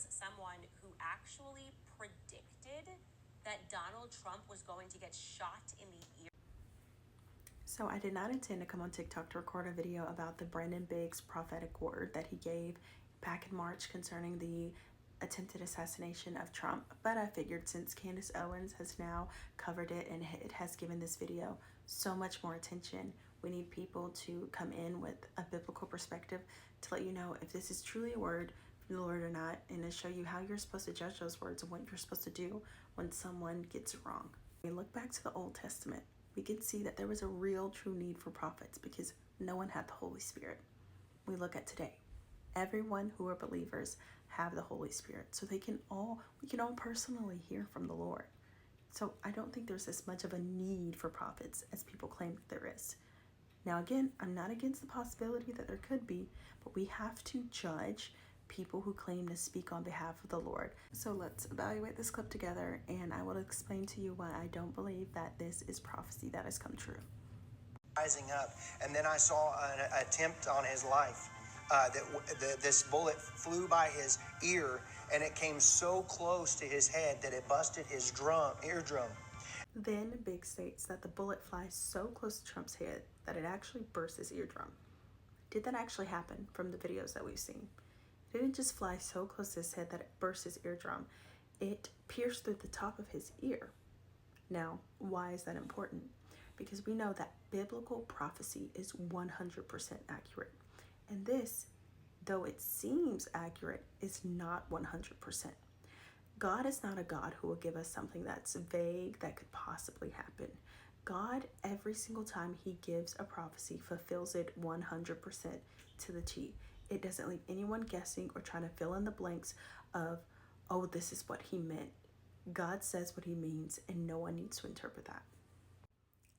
was someone who actually predicted that Donald Trump was going to get shot in the ear. So I did not intend to come on TikTok to record a video about the Brandon Biggs prophetic word that he gave back in March concerning the attempted assassination of Trump, but I figured since Candace Owens has now covered it and it has given this video so much more attention, we need people to come in with a biblical perspective to let you know if this is truly a word from the Lord or not, and to show you how you're supposed to judge those words and what you're supposed to do when someone gets it wrong. When we look back to the Old Testament, we can see that there was a real true need for prophets because no one had the Holy Spirit. We look at today. Everyone who are believers have the Holy Spirit, so we can all personally hear from the Lord. So I don't think there's as much of a need for prophets as people claim that there is. Now again, I'm not against the possibility that there could be, but we have to judge people who claim to speak on behalf of the Lord. So let's evaluate this clip together, and I will explain to you why I don't believe that this is prophecy that has come true. Rising up, and then I saw an attempt on his life. This bullet flew by his ear, and it came so close to his head that it busted his eardrum. Then Biggs states that the bullet flies so close to Trump's head that it actually burst his eardrum. Did that actually happen from the videos that we've seen? It didn't just fly so close to his head that it burst his eardrum. It pierced through the top of his ear. Now, why is that important? Because we know that biblical prophecy is 100% accurate. And this, though it seems accurate, is not 100%. God is not a God who will give us something that's vague that could possibly happen. God, every single time he gives a prophecy, fulfills it 100% to the T. It doesn't leave anyone guessing or trying to fill in the blanks of, oh, this is what he meant. God says what he means, and no one needs to interpret that.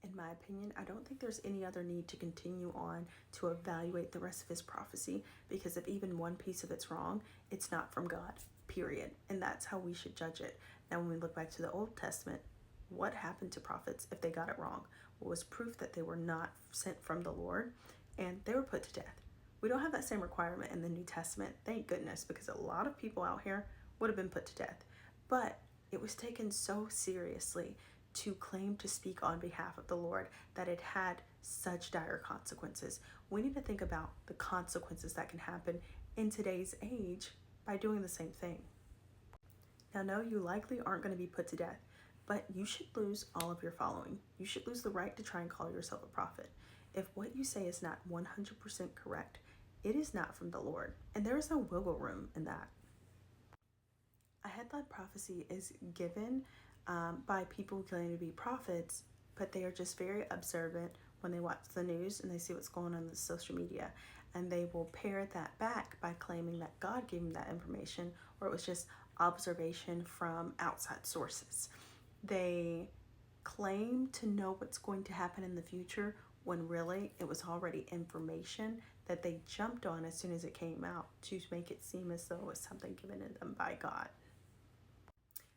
In my opinion, I don't think there's any other need to continue on to evaluate the rest of his prophecy, because if even one piece of it's wrong, it's not from God, period. And that's how we should judge it. Now, when we look back to the Old Testament, what happened to prophets if they got it wrong? What was proof that they were not sent from the Lord? And they were put to death. We don't have that same requirement in the New Testament, thank goodness, because a lot of people out here would have been put to death. But it was taken so seriously to claim to speak on behalf of the Lord that it had such dire consequences. We need to think about the consequences that can happen in today's age by doing the same thing. Now, no, you likely aren't going to be put to death, but you should lose all of your following. You should lose the right to try and call yourself a prophet. If what you say is not 100% correct, it is not from the Lord, and there is no wiggle room in that. A headline prophecy is given by people who claim to be prophets, but they are just very observant when they watch the news and they see what's going on in the social media, and they will pare that back by claiming that God gave them that information, or it was just observation from outside sources. They claim to know what's going to happen in the future when really it was already information that they jumped on as soon as it came out to make it seem as though it was something given to them by God.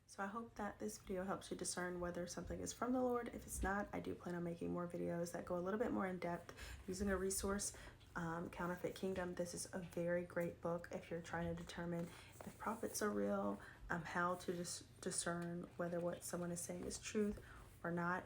So I hope that this video helps you discern whether something is from the Lord. If it's not, I do plan on making more videos that go a little bit more in depth using a resource, Counterfeit Kingdom. This is a very great book if you're trying to determine if prophets are real, how to discern whether what someone is saying is truth or not.